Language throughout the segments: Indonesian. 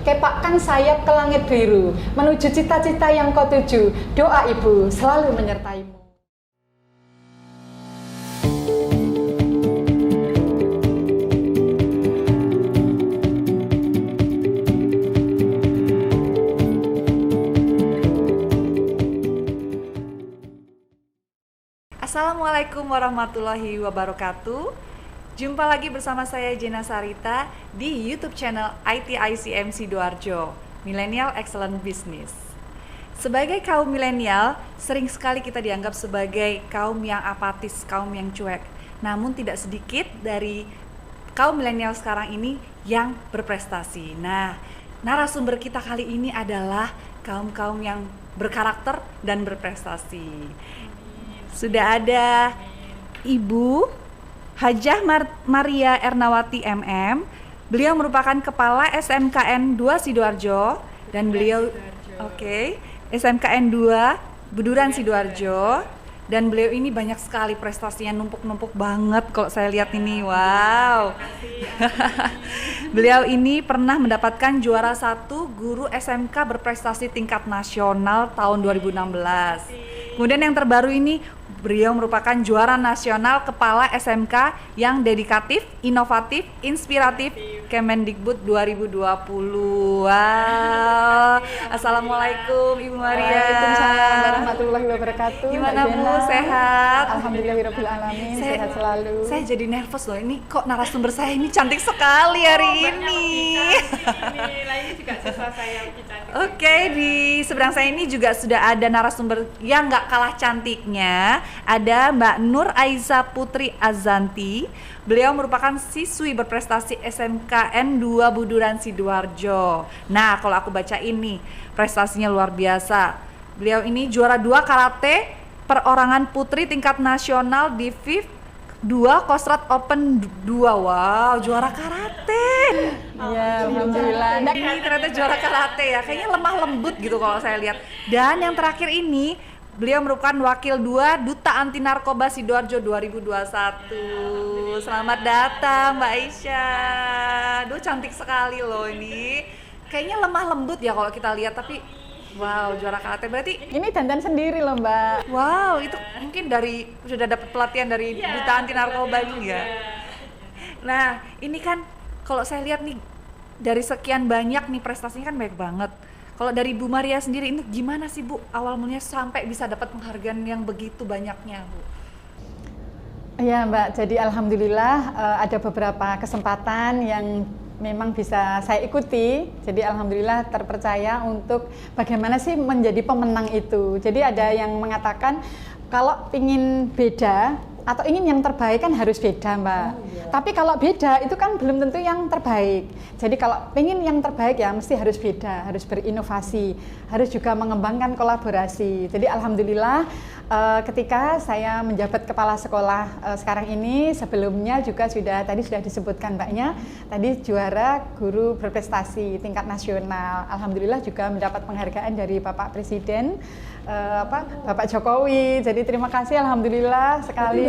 Kepakkan sayap ke langit biru, menuju cita-cita yang kau tuju. Doa ibu selalu menyertaimu. Assalamualaikum warahmatullahi wabarakatuh. Jumpa lagi bersama saya Jena Sarita di YouTube channel ITICM Sidoarjo, Millennial Excellent Business. Sebagai kaum milenial, sering sekali kita dianggap sebagai kaum yang apatis, kaum yang cuek. Namun tidak sedikit dari kaum milenial sekarang ini yang berprestasi. Nah, narasumber kita kali ini adalah kaum-kaum yang berkarakter dan berprestasi. Sudah ada Ibu Hajah Maria Ernawati MM. Beliau merupakan Kepala SMKN 2 Sidoarjo dan beliau SMKN 2 Buduran Sidoarjo, dan beliau ini banyak sekali prestasinya, numpuk-numpuk banget kalau saya lihat ini. Wow. Beliau ini pernah mendapatkan juara 1 guru SMK berprestasi tingkat nasional tahun 2016. Kemudian yang terbaru ini, beliau merupakan juara nasional kepala SMK yang dedikatif, inovatif, inspiratif Kemendikbud 2020. Wow. Assalamualaikum Ibu Maria. Waalaikumsalam warahmatullahi wabarakatuh. Gimana Bu, sehat? Alhamdulillahirabbil alamin, sehat selalu. Saya jadi nervous loh, ini kok narasumber saya ini cantik sekali hari ini. Ini juga siswa saya yang cantik. Oke, di seberang saya ini juga sudah ada narasumber yang nggak kalah cantiknya. Ada Mbak Nur Aiza Putri Azanti. Beliau merupakan siswi berprestasi SMKN 2 Buduran Sidoarjo. Nah, kalau aku baca ini, prestasinya luar biasa. Beliau ini juara 2 karate perorangan putri tingkat nasional di FIF 2 Kostrad Open 2. Wow, juara karate. Ya, alhamdulillah. Ini ternyata juara karate ya. Kayaknya lemah lembut gitu kalau saya lihat. Dan yang terakhir ini, beliau merupakan wakil 2 Duta Anti Narkoba Sidoarjo 2021. Selamat datang Mbak Aisyah. Duh, cantik sekali loh ini. Kayaknya lemah lembut ya kalau kita lihat, tapi wow, juara karate berarti. Ini dandan sendiri loh Mbak. Wow, itu mungkin sudah dapat pelatihan dari Duta Anti Narkoba ini ya. Nah, ini kan kalau saya lihat nih, dari sekian banyak nih prestasinya kan baik banget. Kalau dari Bu Maria sendiri, ini gimana sih Bu awal mulanya sampai bisa dapat penghargaan yang begitu banyaknya Bu? Ya Mbak, jadi alhamdulillah ada beberapa kesempatan yang memang bisa saya ikuti. Jadi alhamdulillah terpercaya untuk bagaimana sih menjadi pemenang itu. Jadi ada yang mengatakan kalau ingin beda atau ingin yang terbaik kan harus beda Mbak. Tapi kalau beda itu kan belum tentu yang terbaik. Jadi kalau ingin yang terbaik ya mesti harus beda, harus berinovasi, harus juga mengembangkan kolaborasi. Jadi alhamdulillah ketika saya menjabat kepala sekolah sekarang ini, sebelumnya juga tadi sudah disebutkan Mbaknya, tadi juara guru berprestasi tingkat nasional. Alhamdulillah juga mendapat penghargaan dari Bapak Presiden, Bapak Jokowi. Jadi terima kasih alhamdulillah sekali.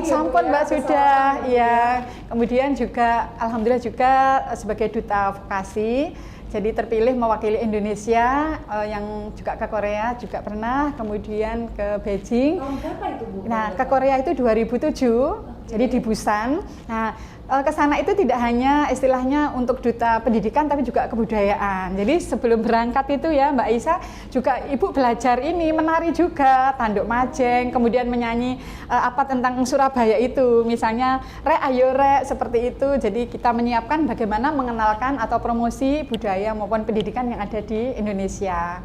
Sampun Mbak sudah, ya. Kemudian juga alhamdulillah juga sebagai duta vokasi, jadi terpilih mewakili Indonesia yang juga ke Korea juga pernah, kemudian ke Beijing. Tahun berapa itu Bu? Nah, ke Korea itu 2007. Jadi di Busan. Nah, ke sana itu tidak hanya istilahnya untuk duta pendidikan tapi juga kebudayaan. Jadi sebelum berangkat itu ya Mbak Aisyah juga Ibu belajar ini menari juga, tanduk majeng, kemudian menyanyi apa tentang Surabaya itu, misalnya rek ayo rek, seperti itu. Jadi kita menyiapkan bagaimana mengenalkan atau promosi budaya maupun pendidikan yang ada di Indonesia.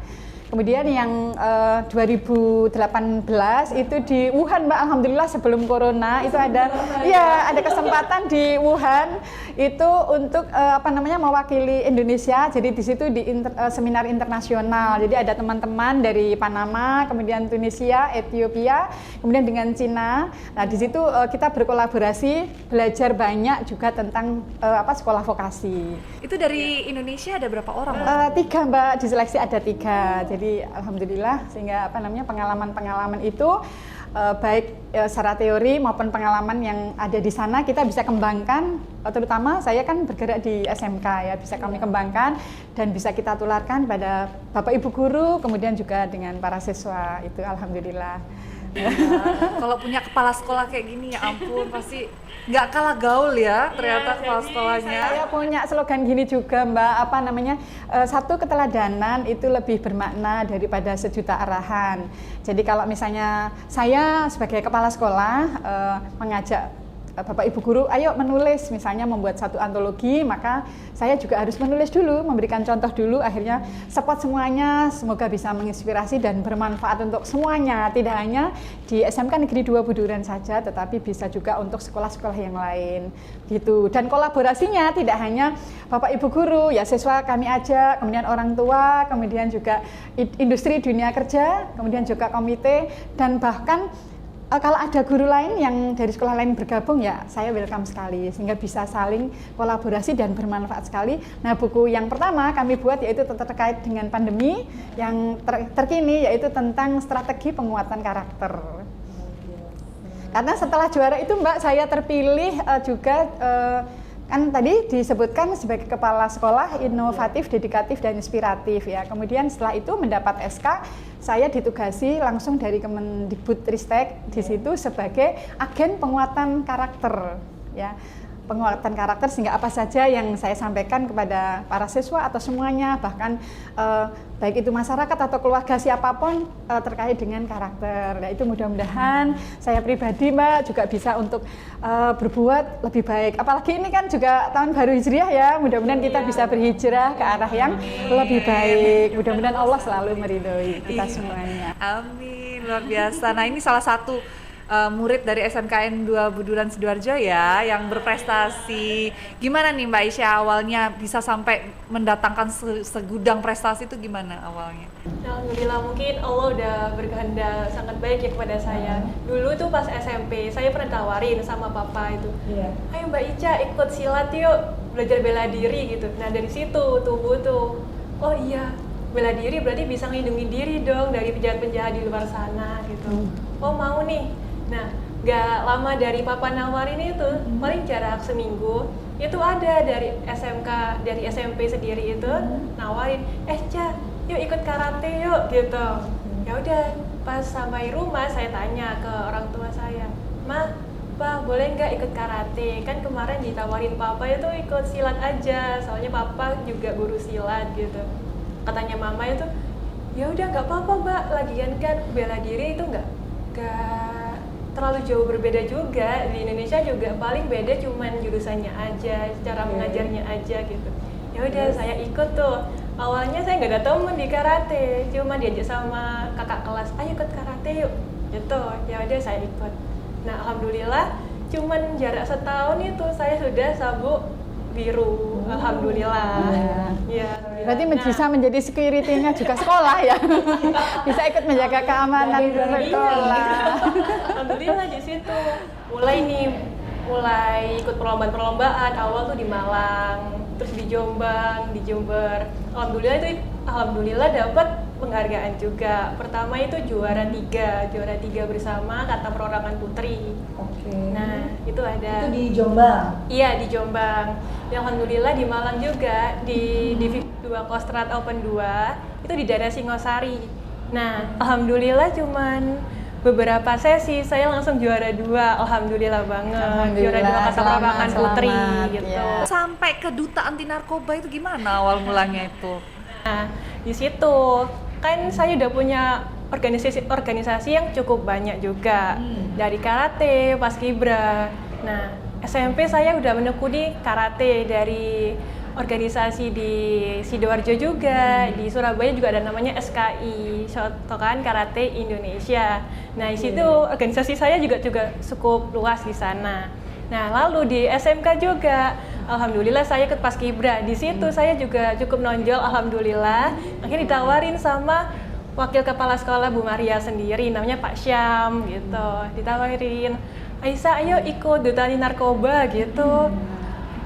Kemudian yang 2018 itu di Wuhan Mbak, alhamdulillah sebelum corona itu ada kesempatan di Wuhan itu untuk mewakili Indonesia. Jadi di situ di seminar internasional. Jadi ada teman-teman dari Panama, kemudian Tunisia, Ethiopia, kemudian dengan Cina. Nah, di situ kita berkolaborasi, belajar banyak juga tentang sekolah vokasi. Itu dari Indonesia ada berapa orang? 3 Mbak, diseleksi ada 3. Jadi alhamdulillah sehingga pengalaman-pengalaman itu baik secara teori maupun pengalaman yang ada di sana kita bisa kembangkan, terutama saya kan bergerak di SMK ya, bisa kami kembangkan dan bisa kita tularkan pada Bapak Ibu guru, kemudian juga dengan para siswa, itu alhamdulillah. Kalau punya kepala sekolah kayak gini ya ampun, pasti nggak kalah gaul ya ternyata kepala sekolahnya. Saya punya slogan gini juga Mbak, apa namanya, satu keteladanan itu lebih bermakna daripada sejuta arahan. Jadi kalau misalnya saya sebagai kepala sekolah mengajak Bapak Ibu guru, ayo menulis, misalnya membuat satu antologi, maka saya juga harus menulis dulu, memberikan contoh dulu, akhirnya support semuanya, semoga bisa menginspirasi dan bermanfaat untuk semuanya, tidak hanya di SMK Negeri 2 Buduran saja, tetapi bisa juga untuk sekolah-sekolah yang lain, gitu. Dan kolaborasinya tidak hanya Bapak Ibu guru, ya siswa kami ajak, kemudian orang tua, kemudian juga industri dunia kerja, kemudian juga komite, dan bahkan kalau ada guru lain yang dari sekolah lain bergabung ya saya welcome sekali, sehingga bisa saling kolaborasi dan bermanfaat sekali. Nah, buku yang pertama kami buat yaitu terkait dengan pandemi, yang terkini yaitu tentang strategi penguatan karakter. Karena setelah juara itu Mbak, saya terpilih juga kan tadi disebutkan sebagai kepala sekolah inovatif, dedikatif, dan inspiratif ya. Kemudian setelah itu mendapat SK, saya ditugasi langsung dari Kemendikbudristek di situ sebagai agen penguatan karakter ya. Penguatan karakter, sehingga apa saja yang saya sampaikan kepada para siswa atau semuanya, bahkan baik itu masyarakat atau keluarga siapapun terkait dengan karakter. Nah, itu mudah-mudahan saya pribadi Mbak juga bisa untuk berbuat lebih baik. Apalagi ini kan juga tahun baru Hijriah ya, mudah-mudahan kita bisa berhijrah ke arah yang lebih baik. Mudah-mudahan Allah selalu meridhoi kita semuanya. Amin, luar biasa. Nah, ini salah satu murid dari SMKN 2 Buduran Sidoarjo ya, yang berprestasi. Gimana nih Mbak Isya awalnya bisa sampai mendatangkan segudang prestasi itu gimana awalnya? Alhamdulillah, mungkin Allah udah berkehendak sangat baik ya kepada saya. Dulu tuh pas SMP, saya pernah tawarin sama papa itu, ayo Mbak Ica ikut silat yuk, belajar bela diri gitu. Nah dari situ tumbuh tuh, oh iya, bela diri berarti bisa ngelindungi diri dong dari penjahat-penjahat di luar sana gitu. Oh mau nih. Nah, gak lama dari papa nawarin itu, paling jarak seminggu, itu ada dari SMK, dari SMP sendiri itu nawarin, Ca, yuk ikut karate yuk gitu. Ya udah, pas sampai rumah saya tanya ke orang tua saya, Ma, Pa, boleh nggak ikut karate? Kan kemarin ditawarin papa itu ikut silat aja, soalnya papa juga guru silat gitu. Katanya mama itu, ya udah nggak apa-apa Mbak, lagian kan bela diri itu nggak terlalu jauh berbeda juga. Di Indonesia juga paling beda cuman jurusannya aja, cara mengajarnya aja gitu. Ya udah saya ikut tuh. Awalnya saya nggak ada temen di karate, cuma diajak sama kakak kelas, ayo ikut karate yuk gitu. Ya udah saya ikut. Nah alhamdulillah cuman jarak setahun itu saya sudah sabuk biru. Alhamdulillah. Ya. Berarti bisa menjadi security-nya juga sekolah ya. Bisa ikut menjaga keamanan sekolah. Alhamdulillah di situ. Mulai ikut perlombaan-perlombaan. Awal tuh di Malang, terus di Jombang, di Jember. Alhamdulillah dapat penghargaan juga. Pertama itu juara 3 bersama Kata Perorangan Putri. Oke. Nah, itu ada. Itu di Jombang. Iya, di Jombang. Ya, alhamdulillah di Malang juga di Divi 2 Kostrad Open 2 itu di daerah Singosari. Nah, alhamdulillah cuman beberapa sesi saya langsung juara 2. Alhamdulillah banget. Juara 2 Kata Perorangan Putri gitu. Ya. Sampai ke Duta Anti Narkoba itu gimana awal mulanya itu? Nah, di situ kan saya udah punya organisasi yang cukup banyak juga. Dari karate, paskibra. Nah, SMP saya udah menekuni karate dari organisasi di Sidoarjo juga, di Surabaya juga ada namanya SKI, Shotokan Karate Indonesia. Nah, di situ organisasi saya juga cukup luas di sana. Nah, lalu di SMK juga, alhamdulillah saya ikut paskibra. Di situ saya juga cukup nonjol, alhamdulillah. Akhirnya ditawarin sama wakil kepala sekolah Bu Maria sendiri, namanya Pak Syam gitu. Ditawarin, Aisyah ayo ikut Duta Anti Narkoba gitu.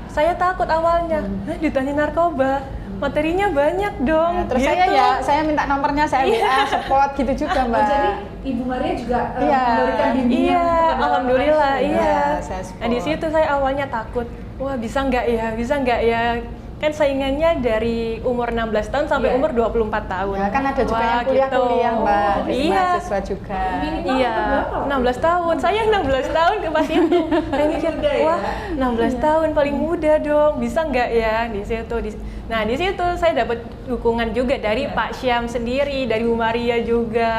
Saya takut awalnya, Duta Anti Narkoba, materinya banyak dong. Nah, terus gitu. saya minta nomornya, saya WA support gitu juga Mbak. Jadi Ibu Maria juga Iya. memberikan bimbingan Iya, kepada alhamdulillah, pasien. iya. saya support. Nah di situ saya awalnya takut, wah bisa nggak ya? Kan saingannya dari umur 16 tahun sampai Iya. umur 24 tahun. Ya, kan ada juga Wah, yang kuliah-kuliah gitu. Mbak, Iya. mahasiswa juga. Minimal Iya, berapa? 16 tahun. Saya 16 tahun ke pas itu. Saya mikir, Muda ya? wah 16 tahun paling muda dong, bisa nggak ya di situ. Nah di situ saya dapat dukungan juga dari Pak Syam sendiri, dari Bu Maria juga.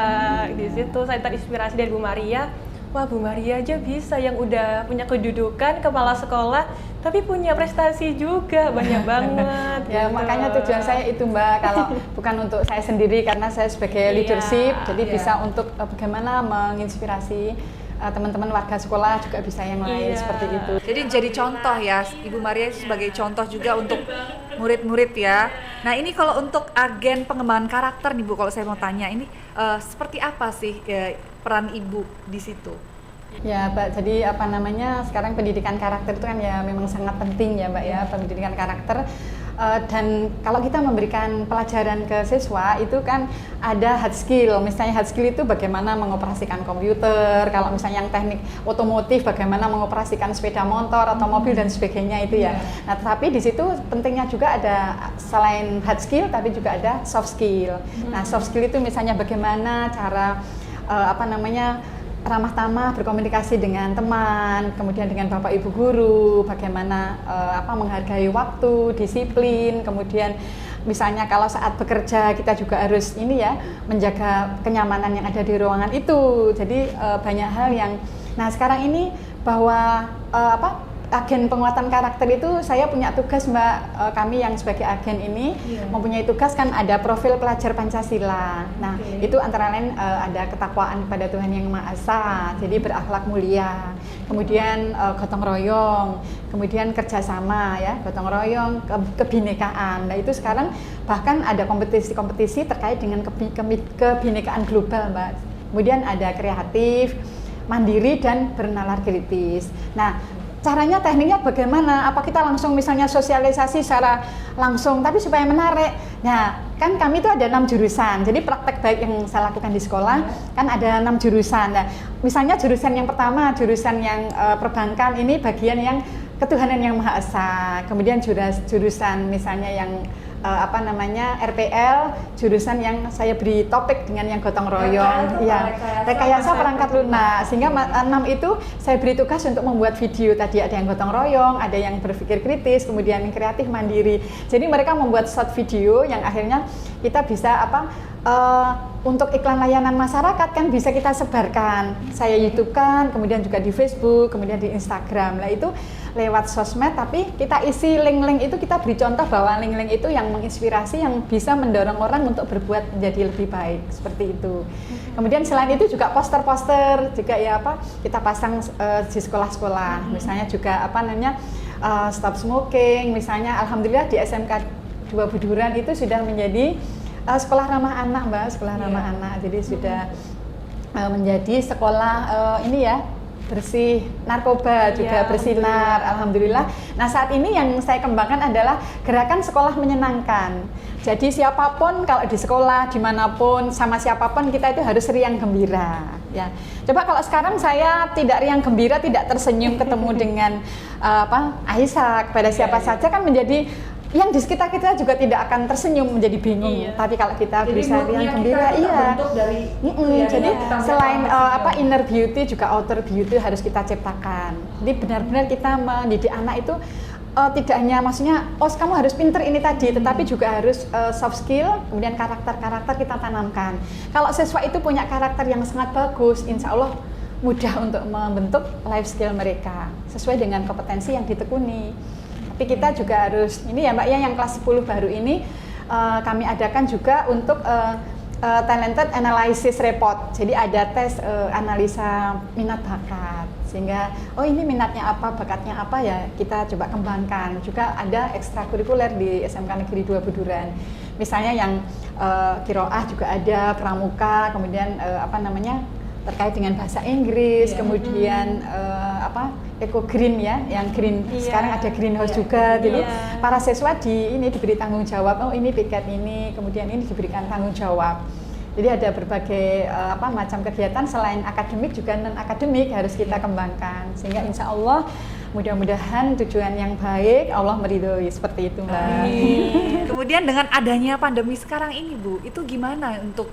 Di situ saya terinspirasi dari Bu Maria. Wah Bu Maria aja bisa yang udah punya kedudukan kepala sekolah, tapi punya prestasi juga banyak banget. Ya, gitu. makanya tujuan saya itu Mbak, kalau bukan untuk saya sendiri karena saya sebagai Iya, leadership, jadi iya. bisa untuk bagaimana menginspirasi teman-teman warga sekolah juga bisa yang lain Iya. seperti itu. Jadi jadi contoh ya, Ibu Maria sebagai contoh juga untuk murid-murid ya. Nah ini kalau untuk agen pengembangan karakter nih Bu, kalau saya mau tanya ini seperti apa sih peran Ibu di situ? Ya Mbak, jadi apa namanya, sekarang pendidikan karakter itu kan ya memang sangat penting ya Mbak ya, pendidikan karakter. Dan kalau kita memberikan pelajaran ke siswa itu kan ada hard skill, misalnya hard skill itu bagaimana mengoperasikan komputer, kalau misalnya yang teknik otomotif bagaimana mengoperasikan sepeda motor atau mobil dan sebagainya itu ya. Nah tetapi di situ pentingnya juga ada selain hard skill tapi juga ada soft skill. Nah soft skill itu misalnya bagaimana cara ramah tamah berkomunikasi dengan teman, kemudian dengan bapak ibu guru, bagaimana menghargai waktu, disiplin, kemudian misalnya kalau saat bekerja kita juga harus menjaga kenyamanan yang ada di ruangan itu. Jadi banyak hal yang sekarang ini bahwa agen penguatan karakter itu saya punya tugas Mbak, kami yang sebagai agen ini mempunyai tugas kan ada profil pelajar Pancasila. Nah itu antara lain ada ketakwaan kepada Tuhan Yang Maha Esa, jadi berakhlak mulia, kemudian gotong royong, kemudian kerjasama ya, gotong royong, kebinekaan. Nah itu sekarang bahkan ada kompetisi-kompetisi terkait dengan kebinekaan global Mbak. Kemudian ada kreatif, mandiri dan bernalar kritis. Nah caranya, tekniknya bagaimana? Apa kita langsung misalnya sosialisasi secara langsung, tapi supaya menarik. Nah, kan kami itu ada 6 jurusan. Jadi praktek baik yang saya lakukan di sekolah kan ada 6 jurusan. Nah, misalnya jurusan yang pertama, jurusan yang perbankan ini bagian yang ketuhanan yang Maha Esa. Kemudian jurusan misalnya yang RPL, jurusan yang saya beri topik dengan yang gotong royong, rekayasa perangkat lunak. Sehingga 6 itu saya beri tugas untuk membuat video. Tadi ada yang gotong royong, ada yang berpikir kritis, kemudian yang kreatif mandiri. Jadi mereka membuat short video yang akhirnya kita bisa untuk iklan layanan masyarakat kan bisa kita sebarkan. Saya YouTube kan, kemudian juga di Facebook, kemudian di Instagram. Nah itu lewat sosmed, tapi kita isi link-link itu, kita beri contoh bahwa link-link itu yang menginspirasi, yang bisa mendorong orang untuk berbuat menjadi lebih baik, seperti itu. Kemudian selain itu juga poster-poster juga kita pasang di sekolah-sekolah, misalnya juga stop smoking, misalnya alhamdulillah di SMK 2 Buduran itu sudah menjadi sekolah ramah anak Mbak, sekolah ramah anak, jadi sudah menjadi sekolah bersih narkoba juga bersinar, alhamdulillah. Nah saat ini yang saya kembangkan adalah gerakan sekolah menyenangkan. Jadi siapapun kalau di sekolah dimanapun sama siapapun kita itu harus riang gembira. Ya, coba kalau sekarang saya tidak riang gembira, tidak tersenyum ketemu dengan Aisyah kepada siapa saja kan menjadi yang di sekitar kita juga tidak akan tersenyum, menjadi bingung. Tapi kalau kita bisa riang gembira, jadi selain inner beauty juga outer beauty harus kita ciptakan. Jadi benar-benar kita mendidik anak itu tidak hanya maksudnya kamu harus pinter ini tadi, tetapi juga harus soft skill, kemudian karakter-karakter kita tanamkan. Kalau siswa itu punya karakter yang sangat bagus, insya Allah mudah untuk membentuk life skill mereka sesuai dengan kompetensi yang ditekuni. Tapi kita juga harus, ini ya Mbak ya, yang kelas 10 baru ini kami adakan juga untuk talented analysis report. Jadi ada tes analisa minat bakat, sehingga ini minatnya apa, bakatnya apa ya kita coba kembangkan. Juga ada ekstrakurikuler di SMK Negeri 2 Buduran. Misalnya yang qiraah juga ada, pramuka, kemudian terkait dengan bahasa Inggris, kemudian eco green ya, yang green. Sekarang ada greenhouse juga dulu. Para siswa diberi tanggung jawab. Oh ini piket ini, kemudian ini diberikan tanggung jawab. Jadi ada berbagai macam kegiatan selain akademik juga non akademik harus kita kembangkan sehingga insya Allah mudah-mudahan tujuan yang baik Allah meridhoi seperti itu Mbak. Kemudian dengan adanya pandemi sekarang ini Bu, itu gimana untuk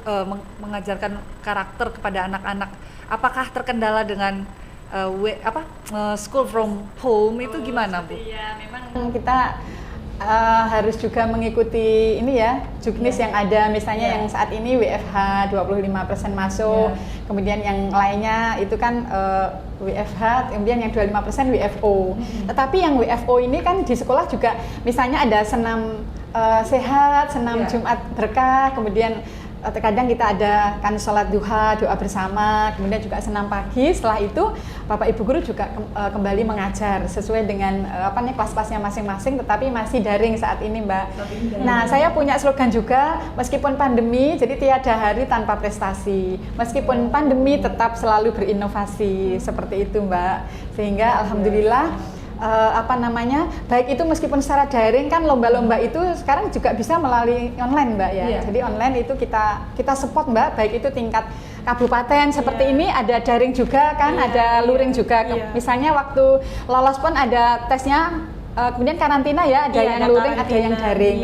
mengajarkan karakter kepada anak-anak? Apakah terkendala dengan school from home itu gimana Bu? Iya, memang kita harus juga mengikuti ini ya juknis yang ada, misalnya yang saat ini WFH 25% masuk, kemudian yang lainnya itu kan WFH, kemudian yang 25% WFO. Tetapi yang WFO ini kan di sekolah juga misalnya ada senam sehat, senam Jumat berkah, kemudian terkadang kita ada kan sholat duha, doa bersama, kemudian juga senam pagi. Setelah itu Bapak Ibu Guru juga kembali mengajar sesuai dengan kelas-kelasnya masing-masing, tetapi masih daring saat ini Mbak. Nah saya punya slogan juga, meskipun pandemi jadi tiada hari tanpa prestasi, meskipun pandemi tetap selalu berinovasi, seperti itu Mbak. Sehingga alhamdulillah baik itu meskipun secara daring kan lomba-lomba itu sekarang juga bisa melalui online Mbak ya. Jadi online itu kita support Mbak, baik itu tingkat kabupaten seperti ini ada daring juga kan, ada luring juga. Misalnya waktu lolos pun ada tesnya, kemudian karantina ya, ada yang luring, ada yang daring.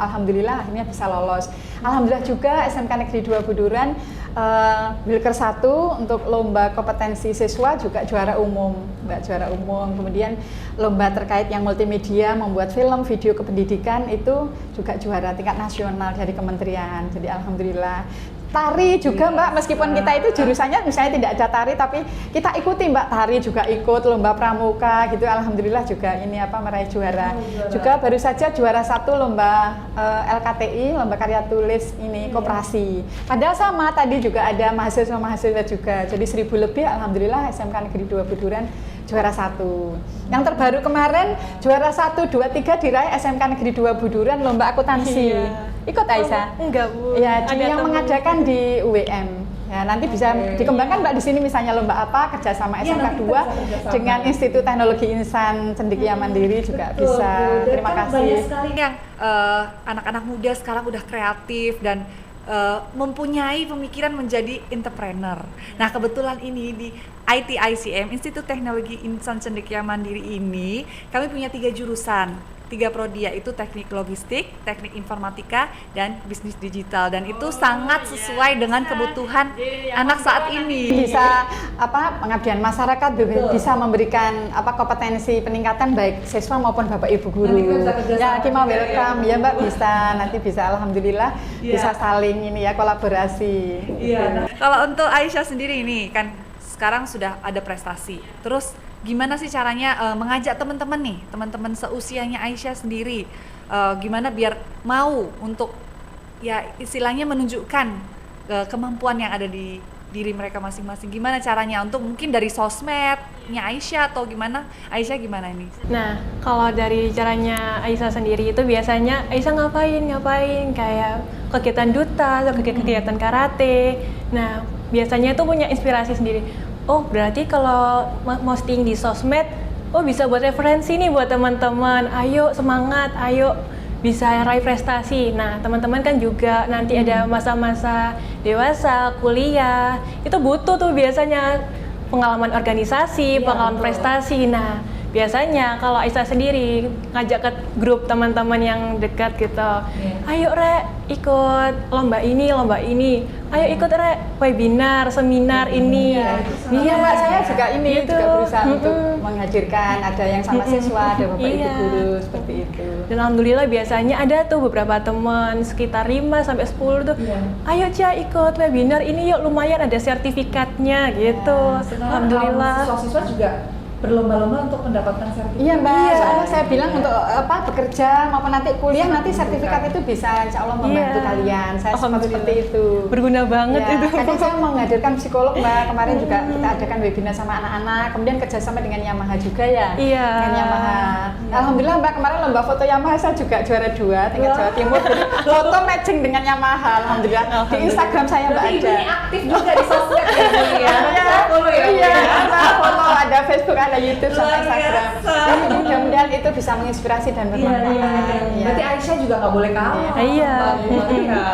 Alhamdulillah akhirnya bisa lolos. Alhamdulillah juga SMK Negeri 2 Buduran Wilker 1 untuk lomba kompetensi siswa juga juara umum, Mbak, juara umum. Kemudian lomba terkait yang multimedia, membuat film, video kependidikan itu juga juara tingkat nasional dari kementerian. Jadi alhamdulillah. Tari juga Mbak, meskipun kita itu jurusannya misalnya tidak ada tari, tapi kita ikuti Mbak, tari juga ikut lomba pramuka gitu, alhamdulillah juga ini meraih juara. Juga baru saja juara 1 lomba LKTI, lomba karya tulis ini koperasi. Padahal sama tadi juga ada mahasiswa juga, jadi 1000 lebih, alhamdulillah SMK Negeri 2 Buduran juara 1. Yang terbaru kemarin juara 1, 2, 3 diraih SMK Negeri 2 Buduran lomba akuntansi. Ikut Aisyah? Enggak Bu. Ya, yang mengadakan di UWM. Ya, nanti bisa dikembangkan Mbak di sini misalnya lomba apa kerjasama SMK 2 dengan Institut Teknologi Insan Cendekia Mandiri juga bisa. Terima kasih. Banyak sekali yang anak-anak muda sekarang udah kreatif dan mempunyai pemikiran menjadi entrepreneur. Nah kebetulan ini di ITICM, Institut Teknologi Insan Cendekia Mandiri ini kami punya 3 jurusan. 3 prodi, yaitu teknik logistik, teknik informatika, dan bisnis digital, dan itu sangat sesuai dengan kebutuhan anak saat ini. Bisa pengabdian masyarakat, bisa memberikan kompetensi peningkatan baik siswa maupun Bapak Ibu Guru. Ya, Kima welcome ya Mbak, nanti bisa alhamdulillah bisa saling ini ya kolaborasi. Iya. Kalau untuk Aisyah sendiri ini kan sekarang sudah ada prestasi, terus gimana sih caranya mengajak teman-teman seusianya Aisyah sendiri, gimana biar mau untuk ya istilahnya menunjukkan kemampuan yang ada di diri mereka masing-masing. Gimana caranya untuk mungkin dari sosmednya Aisyah atau gimana? Aisyah gimana ini? Nah, kalau dari caranya Aisyah sendiri itu biasanya Aisyah ngapain kayak kegiatan duta atau kegiatan karate. Nah, biasanya itu punya inspirasi sendiri. Oh, berarti kalau posting di sosmed, bisa buat referensi nih buat teman-teman. Ayo semangat, ayo bisa raih prestasi. Nah, teman-teman kan juga nanti ada masa-masa dewasa, kuliah. Itu butuh tuh biasanya pengalaman organisasi, pengalaman prestasi. Nah, biasanya kalau Aisyah sendiri ngajak ke grup teman-teman yang dekat gitu. Ayo Rek, ikut lomba ini. Ayo ikut Rek, webinar, seminar ini. Iya Mbak, saya juga ini juga berusaha untuk menghadirkan, ada yang sama siswa, ada Bapak Ibu Guru, seperti itu. Dan alhamdulillah biasanya ada tuh beberapa teman sekitar 5 sampai 10 tuh. Ayo Cia ikut webinar ini yuk, lumayan ada sertifikatnya gitu. Alhamdulillah. Siswa juga berlomba-lomba untuk mendapatkan sertifikat. Iya Mbak, soalnya saya bilang untuk bekerja maupun nanti kuliah nanti sertifikat itu bisa insya Allah membantu kalian. Saya seperti itu. Berguna banget itu. Kadang saya menghadirkan psikolog Mbak, kemarin juga kita adakan webinar sama anak-anak, kemudian kerjasama dengan Yamaha juga ya. Dengan Yamaha. Alhamdulillah Mbak, kemarin lomba foto Yamaha saya juga juara 2 tingkat Jawa Timur. Jadi foto matching dengan Yamaha, alhamdulillah. Di Instagram saya Mbak ada. Ini aktif juga di sosmed ya. Iya, foto ada Facebook channel YouTube sama Luar Instagram. biasa. Jadi mudah-mudahan itu bisa menginspirasi dan bermanfaat. Iya. Berarti Aisyah juga nggak boleh kalah. Iya. Iya.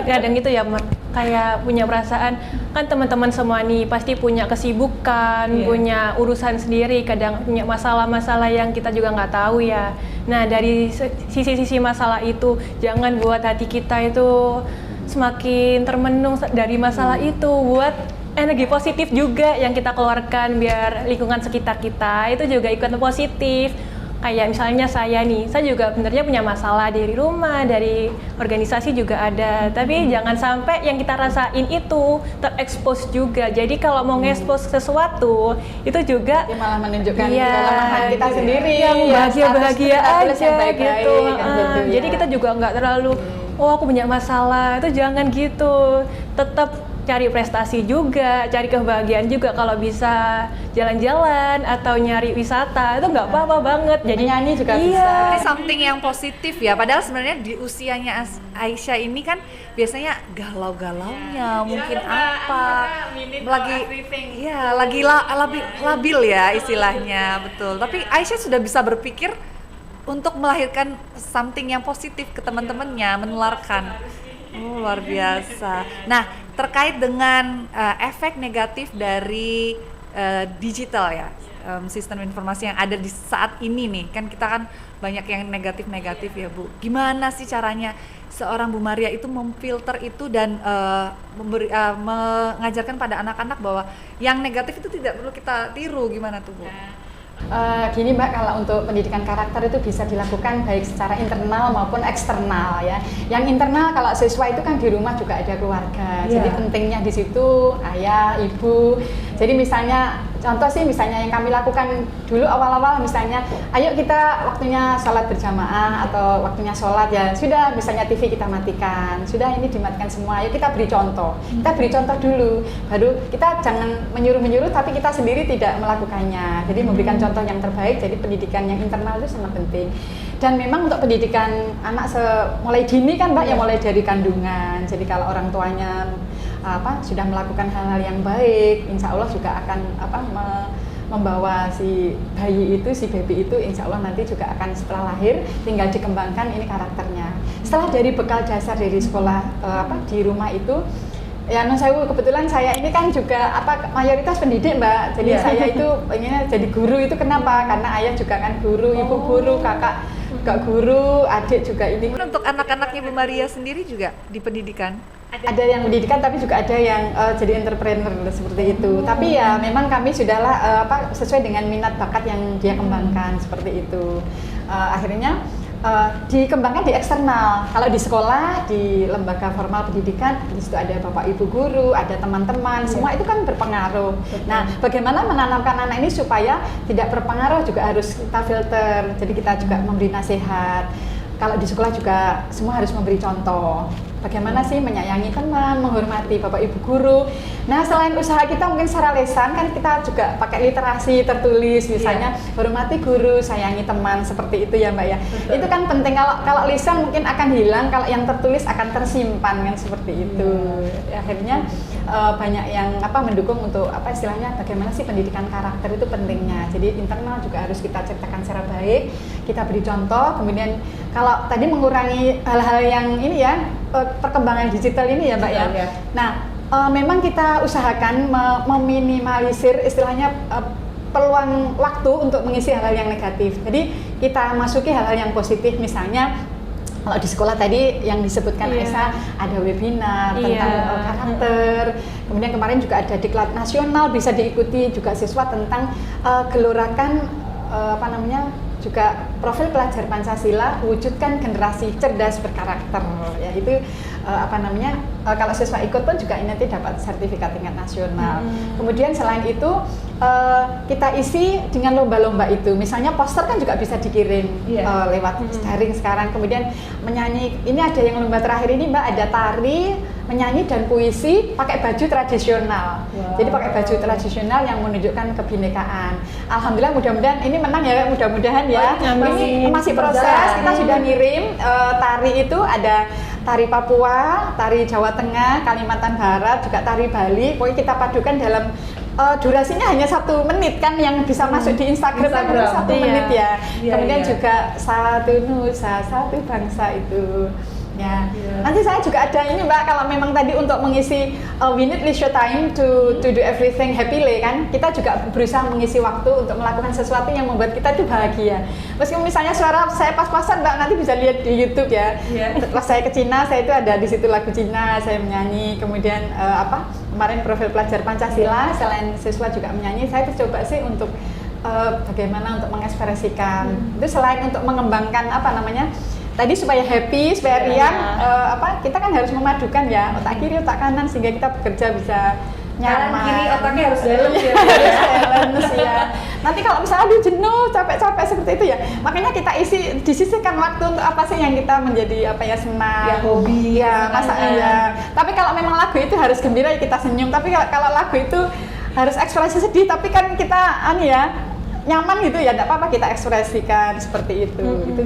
Kadang gitu ya, Mak. Kayak punya perasaan, kan teman-teman semua nih pasti punya kesibukan, Iya. punya urusan sendiri, kadang punya masalah-masalah yang kita juga nggak tahu ya. Nah, dari sisi-sisi masalah itu, jangan buat hati kita itu semakin termenung dari masalah itu, buat energi positif juga yang kita keluarkan biar lingkungan sekitar kita itu juga ikut positif. Kayak misalnya saya nih, saya juga sebenarnya punya masalah dari rumah, dari organisasi juga ada. Tapi jangan sampai yang kita rasain itu terekspos juga. Jadi kalau mau ngekspos sesuatu, itu juga Jadi malah menunjukkan iya, kelemahan kita sendiri. yang ya, bahagia-bahagia status kita tulis aja yang baik-baik, gitu. kan gitu, Jadi ya. kita juga nggak terlalu, oh aku punya masalah, itu jangan gitu. Tetap cari prestasi juga, cari kebahagiaan juga. Kalau bisa jalan-jalan atau nyari wisata, itu nggak apa-apa banget. Jadi nyanyi juga iya. bisa. Ini something yang positif ya. Padahal sebenarnya di usianya Aisyah ini kan biasanya galau-galaunya, mungkin apa, lagi labil ya istilahnya, betul. Tapi Aisyah sudah bisa berpikir untuk melahirkan something yang positif ke teman-temannya, menularkan. Oh, luar biasa. Nah, terkait dengan efek negatif dari digital ya, sistem informasi yang ada di saat ini nih, kan kita kan banyak yang negatif-negatif ya Bu. Gimana sih caranya seorang Bu Maria itu memfilter itu dan mengajarkan pada anak-anak bahwa yang negatif itu tidak perlu kita tiru, gimana tuh Bu? Gini Mbak, kalau untuk pendidikan karakter itu bisa dilakukan baik secara internal maupun eksternal ya. Yang internal kalau siswa itu kan di rumah juga ada keluarga, jadi pentingnya di situ ayah, ibu. Jadi misalnya contoh sih misalnya yang kami lakukan dulu awal-awal misalnya, ayo kita waktunya sholat berjamaah atau waktunya sholat ya sudah, misalnya TV kita matikan, sudah ini dimatikan semua, ayo kita beri contoh. Kita beri contoh dulu, baru kita jangan menyuruh-menyuruh tapi kita sendiri tidak melakukannya. Jadi memberikan contoh yang terbaik, jadi pendidikan yang internal itu sangat penting. Dan memang untuk pendidikan anak mulai dini kan Mbak, ya mulai dari kandungan. Jadi kalau orang tuanya sudah melakukan hal-hal yang baik, insya Allah juga akan membawa si bayi itu, si baby itu insya Allah nanti juga akan setelah lahir tinggal dikembangkan ini karakternya. Setelah dari bekal dasar dari sekolah di rumah itu, ya non sewu, kebetulan saya ini kan juga mayoritas pendidik Mbak. Jadi saya itu pengennya jadi guru itu kenapa? Karena ayah juga kan guru, ibu guru, kakak juga guru, adik juga ini. Untuk anak-anaknya Bu Maria sendiri juga di pendidikan? Ada yang pendidikan tapi juga ada yang jadi entrepreneur seperti itu. Tapi ya memang kami sudahlah sesuai dengan minat bakat yang dia kembangkan seperti itu. Akhirnya dikembangkan di eksternal. Kalau di sekolah, di lembaga formal pendidikan, di situ ada bapak ibu guru, ada teman-teman, semua itu kan berpengaruh. Nah, bagaimana menanamkan anak ini supaya tidak berpengaruh juga harus kita filter. Jadi kita juga memberi nasihat. Kalau di sekolah juga semua harus memberi contoh. Bagaimana sih menyayangi teman, menghormati bapak ibu guru. Nah, selain usaha kita mungkin secara lisan kan kita juga pakai literasi tertulis, misalnya hormati guru, sayangi teman, seperti itu ya Mbak ya. Betul. Itu kan penting. Kalau lisan mungkin akan hilang, kalau yang tertulis akan tersimpan kan seperti itu. Akhirnya banyak yang mendukung untuk istilahnya bagaimana sih pendidikan karakter itu pentingnya. Jadi internal juga harus kita ciptakan secara baik, kita beri contoh. Kemudian kalau tadi mengurangi hal-hal yang ini ya, perkembangan digital ini ya Mbak ya. Nah, memang kita usahakan meminimalisir istilahnya peluang waktu untuk mengisi hal-hal yang negatif. Jadi kita masuki hal-hal yang positif, misalnya kalau di sekolah tadi yang disebutkan Aisyah ada webinar tentang karakter. Kemudian kemarin juga ada diklat nasional bisa diikuti juga siswa tentang gelorakan juga profil pelajar Pancasila, wujudkan generasi cerdas berkarakter. Ya itu kalau siswa ikut pun juga nanti dapat sertifikat tingkat nasional. Kemudian selain itu kita isi dengan lomba-lomba itu. Misalnya poster kan juga bisa dikirim lewat daring sekarang. Kemudian menyanyi, ini ada yang lomba terakhir ini Mbak, ada tari, menyanyi dan puisi pakai baju tradisional. Jadi pakai baju tradisional yang menunjukkan kebinekaan. Alhamdulillah, mudah-mudahan ini menang ya, mudah-mudahan ya. Ini masih proses, kita sudah ngirim tari itu ada tari Papua, tari Jawa Tengah, Kalimantan Barat, juga tari Bali. Pokoknya kita padukan dalam durasinya hanya 1 menit kan yang bisa masuk di Instagram kan baru 1 menit ya. Kemudian juga satu nusa, satu bangsa itu. Ya. Nanti saya juga ada ini Mbak, kalau memang tadi untuk mengisi we need leisure time to do everything happily kan, kita juga berusaha mengisi waktu untuk melakukan sesuatu yang membuat kita tuh bahagia. Meskipun misalnya suara saya pas-pasan Mbak, nanti bisa lihat di YouTube ya. Pas saya ke Cina, saya itu ada di situ lagu Cina, saya menyanyi. Kemudian kemarin profil pelajar Pancasila, selain siswa juga menyanyi, saya coba sih untuk bagaimana untuk mengekspresikan. Itu selain untuk mengembangkan tadi supaya happy, supaya riang, kita kan harus memadukan ya otak kiri, otak kanan sehingga kita bekerja bisa nyaman. Kanan kiri otaknya harus balance ya. Balance ya. Nanti kalau misalnya jenuh, capek-capek seperti itu ya, makanya kita disisihkan waktu untuk apa sih yang kita menjadi senang. Ya hobi. Ya masa ya. Tapi kalau memang lagu itu harus gembira ya kita senyum. Tapi kalau lagu itu harus ekspresi sedih, tapi kan kita nyaman gitu ya, tidak apa-apa kita ekspresikan seperti itu. Itu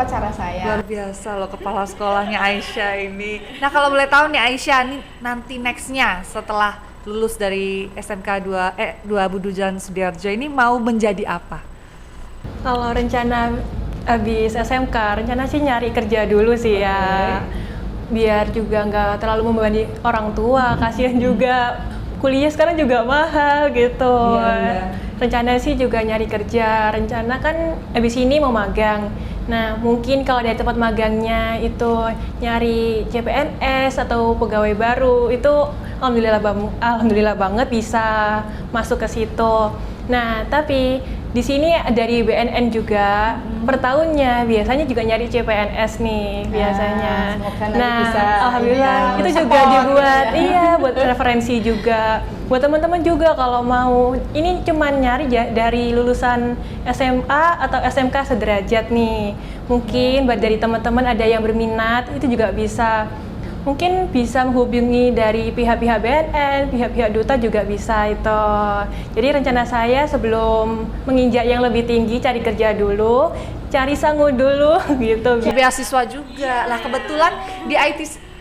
cara saya. Luar biasa loh kepala sekolahnya Aisyah ini. Nah kalau boleh tahu nih Aisyah, nih nanti nextnya setelah lulus dari SMK 2 Budi Jalan Sudiarjo ini mau menjadi apa? Kalau rencana habis SMK, rencana sih nyari kerja dulu sih ya. Biar juga nggak terlalu membebani orang tua, kasihan juga. Kuliah sekarang juga mahal gitu. Rencana sih juga nyari kerja, rencana kan abis ini mau magang. Nah mungkin kalau dari tempat magangnya itu nyari CPNS atau pegawai baru, itu alhamdulillah banget bisa masuk ke situ. Nah tapi di sini dari BNN juga per tahunnya biasanya juga nyari CPNS nih biasanya. Nah alhamdulillah itu juga dibuat buat referensi juga buat teman-teman juga kalau mau. Ini cuman nyari dari lulusan SMA atau SMK sederajat nih. Mungkin buat dari teman-teman ada yang berminat itu juga bisa. Mungkin bisa menghubungi dari pihak-pihak BNN, pihak-pihak duta juga bisa itu. Jadi rencana saya sebelum menginjak yang lebih tinggi cari kerja dulu, cari sangu dulu gitu. Beasiswa juga. Lah kebetulan di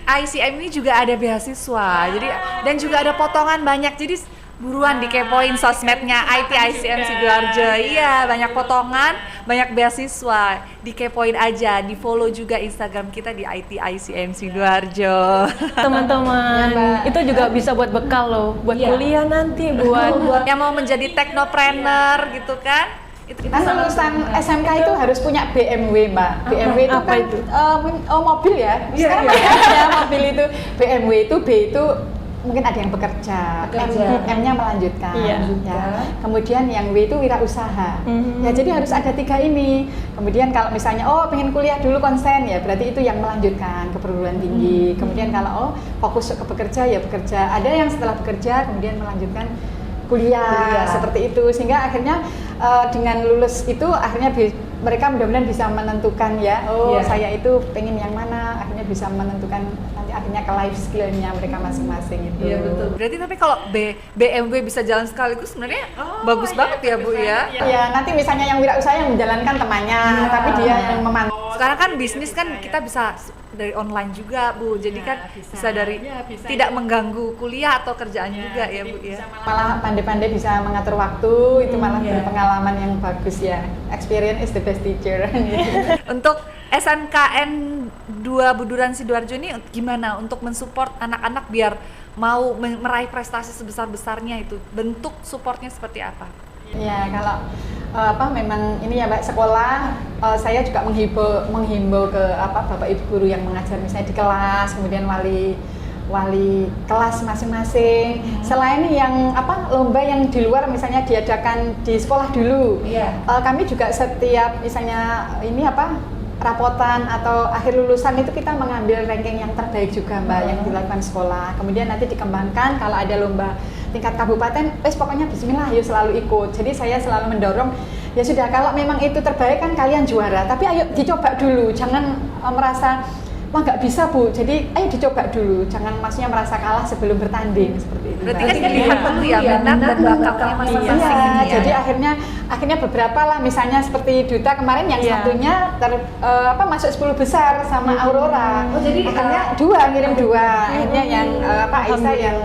ICM ini juga ada beasiswa. Jadi dan juga ada potongan banyak. Jadi buruan dikepoin sosmednya IT ICM Sidoarjo. Iya, banyak potongan, banyak beasiswa. Dikepoin aja, di-follow juga Instagram kita di IT ICM Sidoarjo. Teman-teman, itu juga bisa buat bekal loh, buat kuliah nanti, buat yang mau menjadi technopreneur gitu kan. Kan lulusan SMK itu harus punya BMW Mbak. BMW itu apa kan itu? Mobil ya. Sekarang ada mobil itu BMW itu B itu mungkin ada yang bekerja. M-nya melanjutkan. Ya. Kemudian yang W itu wirausaha. Ya jadi harus ada 3 ini. Kemudian kalau misalnya pengen kuliah dulu konsen ya berarti itu yang melanjutkan ke perguruan tinggi. Kemudian kalau fokus ke bekerja ya bekerja. Ada yang setelah bekerja kemudian melanjutkan kuliah seperti itu, sehingga akhirnya dengan lulus itu akhirnya mereka mudah-mudahan bisa menentukan saya itu pengen yang mana, akhirnya bisa menentukan nanti akhirnya ke life skill-nya mereka masing-masing itu. Iya betul. Berarti tapi kalau BMW bisa jalan sekaligus sebenarnya bagus banget ya Bu ya. Iya, nanti misalnya yang wirausaha yang menjalankan temannya, tapi dia yang memantau. Sekarang kan bisnis kan kita bisa dari online juga Bu, jadi kan bisa dari tidak mengganggu kuliah atau kerjaan juga ya Bu ya. Malah pandai-pandai bisa mengatur waktu, itu malah berpengalaman yang bagus ya. Experience is the best teacher. Untuk SNKN 2 Buduran Sidoarjo ini gimana untuk mensupport anak-anak biar mau meraih prestasi sebesar-besarnya itu? Bentuk supportnya seperti apa? Ya kalau memang ini ya Mbak, sekolah saya juga menghimbau ke Bapak Ibu guru yang mengajar misalnya di kelas, kemudian wali kelas masing-masing. Selain yang lomba yang di luar misalnya diadakan di sekolah dulu. Kami juga setiap misalnya ini rapotan atau akhir lulusan itu kita mengambil ranking yang terbaik juga Mbak yang dilakukan sekolah. Kemudian nanti dikembangkan kalau ada lomba tingkat kabupaten, pokoknya bismillah yuk selalu ikut. Jadi saya selalu mendorong, ya sudah kalau memang itu terbaik kan kalian juara, tapi ayo dicoba dulu, jangan merasa wah nggak bisa Bu, jadi ayo dicoba dulu, jangan maksudnya merasa kalah sebelum bertanding seperti itu. Berarti kan dilihat dulu ya minat dan bakatnya masing-masing. Jadi akhirnya akhirnya beberapa lah, misalnya seperti Duta kemarin yang satunya masuk 10 besar sama Aurora. Oh, jadi akhirnya ngirim dua. Akhirnya yang Aisyah yang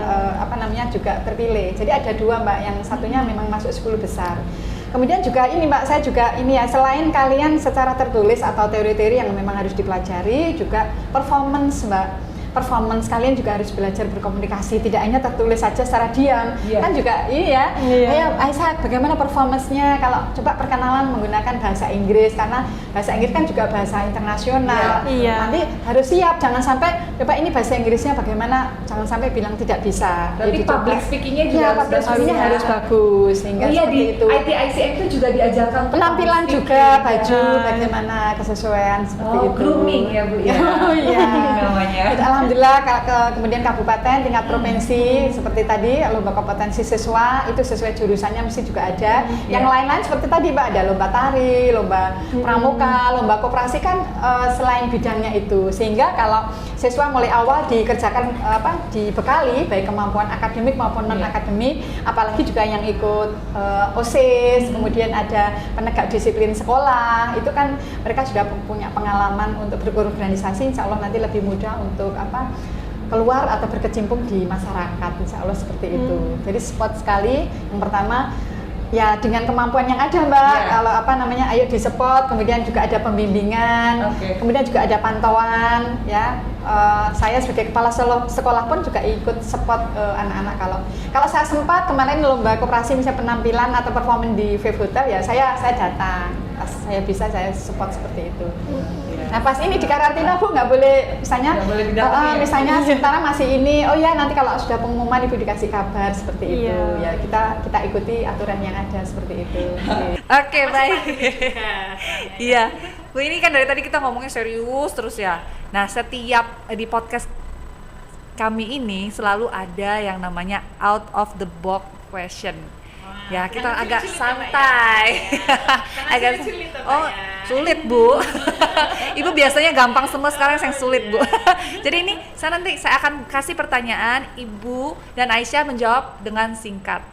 juga terpilih. Jadi ada 2 Mbak, yang satunya memang masuk 10 besar. Kemudian juga ini Mbak, saya juga ini ya, selain kalian secara tertulis atau teori-teori yang memang harus dipelajari, juga performance Mbak. Performance kalian juga harus belajar berkomunikasi, tidak hanya tertulis saja secara diam. Kan juga ayo Aisyah, bagaimana performance-nya kalau coba perkenalan menggunakan bahasa Inggris, karena bahasa Inggris kan juga bahasa internasional. Nanti harus siap, jangan sampai coba ini bahasa Inggrisnya bagaimana, jangan sampai bilang tidak bisa. Berarti public speaking-nya juga harus bagus, sehingga seperti itu. ITICM itu juga diajarkan penampilan juga, baju bagaimana kesesuaian seperti itu. Grooming ya Bu ya. Namanya. Alhamdulillah, kemudian kabupaten, tingkat provinsi seperti tadi lomba kompetensi siswa itu sesuai jurusannya mesti juga ada. Yang lain-lain seperti tadi Mbak, ada lomba tari, lomba pramuka, lomba koperasi kan selain bidangnya itu. Sehingga kalau siswa mulai awal dikerjakan dibekali baik kemampuan akademik maupun non akademik, apalagi juga yang ikut OSIS, kemudian ada penegak disiplin sekolah, itu kan mereka sudah punya pengalaman untuk berorganisasi, insya Allah nanti lebih mudah untuk keluar atau berkecimpung di masyarakat, insya Allah seperti itu. Jadi spot sekali. Yang pertama ya dengan kemampuan yang ada Mbak, kalau ayo di spot, kemudian juga ada pembimbingan, kemudian juga ada pantauan ya. Saya sebagai kepala sekolah pun juga ikut spot anak-anak. Kalau saya sempat kemarin lomba koperasi misalnya penampilan atau performance di Vive Hotel ya saya datang. Pas saya bisa saya support seperti itu. Nah pas ini di karantina Bu nggak boleh misalnya misalnya sementara masih ini, oh ya nanti kalau sudah pengumuman Ibu dikasih kabar seperti itu ya, kita ikuti aturan yang ada seperti itu. Oke, baik. Iya Bu, ini kan dari tadi kita ngomongnya serius terus ya. Nah setiap di podcast kami ini selalu ada yang namanya out of the box question. Ya kita agak santai, agak sulit Bu. Ibu biasanya gampang semua, sekarang yang sulit Bu. Jadi ini nanti saya akan kasih pertanyaan, Ibu dan Aisyah menjawab dengan singkat.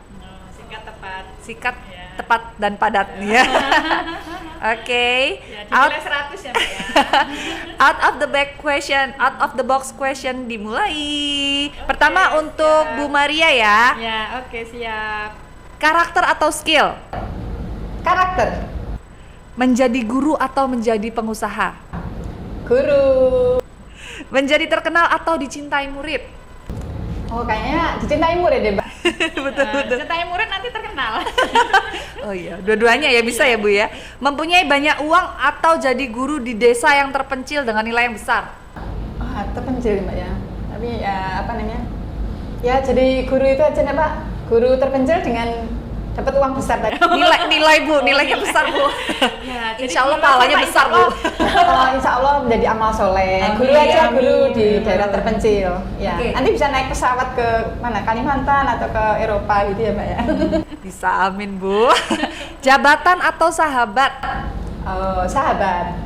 Singkat, tepat dan padat ya. Oke. Out 100 ya Mbak ya. Out of the box question dimulai. Pertama untuk Bu Maria ya. Ya, oke siap. Karakter atau skill? Karakter. Menjadi guru atau menjadi pengusaha? Guru. Menjadi terkenal atau dicintai murid? Oh kayaknya dicintai murid deh Mbak. Betul. Dicintai murid nanti terkenal. Oh iya, dua-duanya ya bisa ya Bu ya. Mempunyai banyak uang atau jadi guru di desa yang terpencil dengan nilai yang besar? Terpencil Mbak ya. Tapi ya ya jadi guru itu aja Mbak. Guru terpencil dengan dapat uang besar tadi. Nilai Bu, nilainya besar Bu. Ya, Insya Allah pahalanya besar Bu. Insya Allah menjadi amal soleh. Guru aja guru di daerah terpencil. Ya. Nanti bisa naik pesawat ke mana? Kalimantan atau ke Eropa gitu ya Mbak ya. Bisa, amin Bu. Jabatan atau sahabat? Sahabat.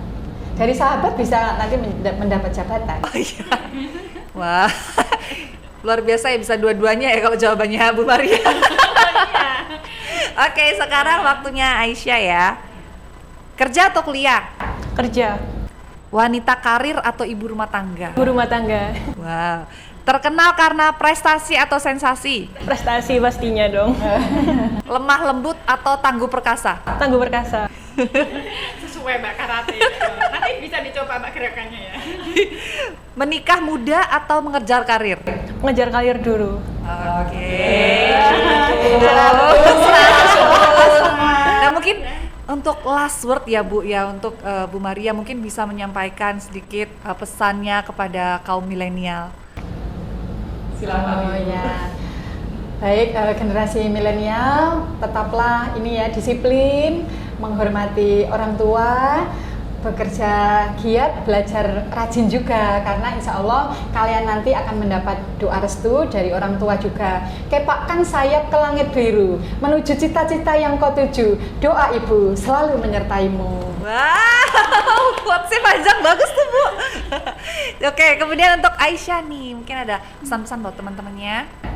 Dari sahabat bisa nanti mendapat jabatan. Oh iya. Wah. Luar biasa ya, bisa dua-duanya ya kalau jawabannya Bu Maria. Oke, sekarang waktunya Aisyah ya. Kerja atau kuliah? Kerja. Wanita karir atau ibu rumah tangga? Ibu rumah tangga. Wow. Terkenal karena prestasi atau sensasi? Prestasi pastinya dong. Lemah lembut atau tangguh perkasa? Tangguh perkasa. Sesuai Mbak karate. Nanti bisa dicoba Mbak gerakannya ya. Menikah muda atau mengejar karir? Mengejar karir dulu. Oke. Nah mungkin untuk last word ya Bu ya, untuk Bu Maria mungkin bisa menyampaikan sedikit pesannya kepada kaum milenial. Silakan. Ya. Baik, generasi milenial tetaplah ini ya, disiplin, menghormati orang tua, bekerja giat, belajar rajin juga, karena insya Allah kalian nanti akan mendapat doa restu dari orang tua juga. Kepakkan sayap ke langit biru, menuju cita-cita yang kau tuju, doa ibu selalu menyertaimu. Wow, quotesnya panjang, bagus tuh Bu. Oke, kemudian untuk Aisyah nih, mungkin ada pesan-pesan buat teman-temannya.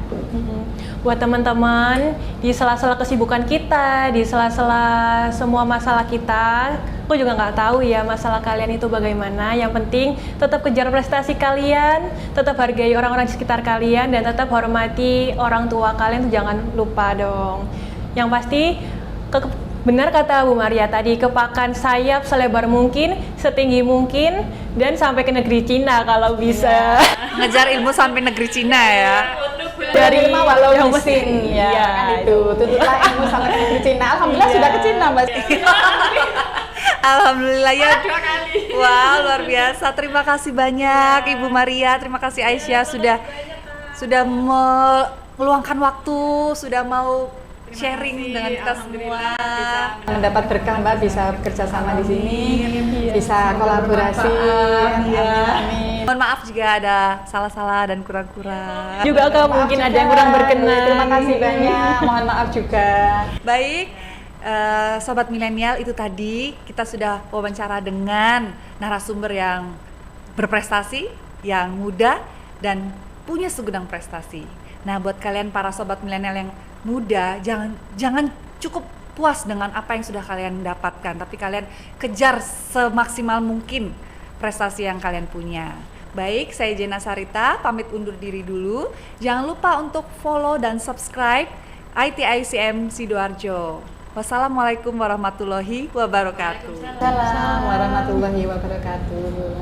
buat teman-teman di sela-sela kesibukan kita, di sela-sela semua masalah kita. Aku juga nggak tahu ya masalah kalian itu bagaimana. Yang penting tetap kejar prestasi kalian, tetap hargai orang-orang di sekitar kalian, dan tetap hormati orang tua kalian. Tuh jangan lupa dong. Yang pasti benar kata Bu Maria tadi, kepakan sayap selebar mungkin, setinggi mungkin, dan sampai ke negeri Cina kalau bisa. Ngejar ilmu sampai negeri Cina ya. Dari ilmu walau yang mesin mesti- ya, iya, kan itu. Tuntutlah ilmu sampai ke negeri Cina. Alhamdulillah Iya. sudah ke Cina, Mbak. Alhamdulillah ya. 2 kali. Wah, luar biasa. Terima kasih banyak Ibu Maria, terima kasih Aisyah sudah meluangkan waktu, sudah mau sharing dengan kita semua. Mendapat berkah Mbak, bisa bekerja sama di sini, bisa kolaborasi. Amin. Mohon maaf jika ada salah-salah dan kurang-kurang. Juga kalau mungkin ada yang kurang berkenan. Terima kasih banyak. Mohon maaf juga. Baik, Sobat Milenial, itu tadi kita sudah wawancara dengan narasumber yang berprestasi, yang muda, dan punya segudang prestasi. Nah, buat kalian para Sobat Milenial yang muda, jangan cukup puas dengan apa yang sudah kalian dapatkan, tapi kalian kejar semaksimal mungkin prestasi yang kalian punya. Baik, saya Jena Sarita, pamit undur diri dulu. Jangan lupa untuk follow dan subscribe ITICM Sidoarjo. Wassalamualaikum warahmatullahi wabarakatuh. Assalamualaikum warahmatullahi wabarakatuh.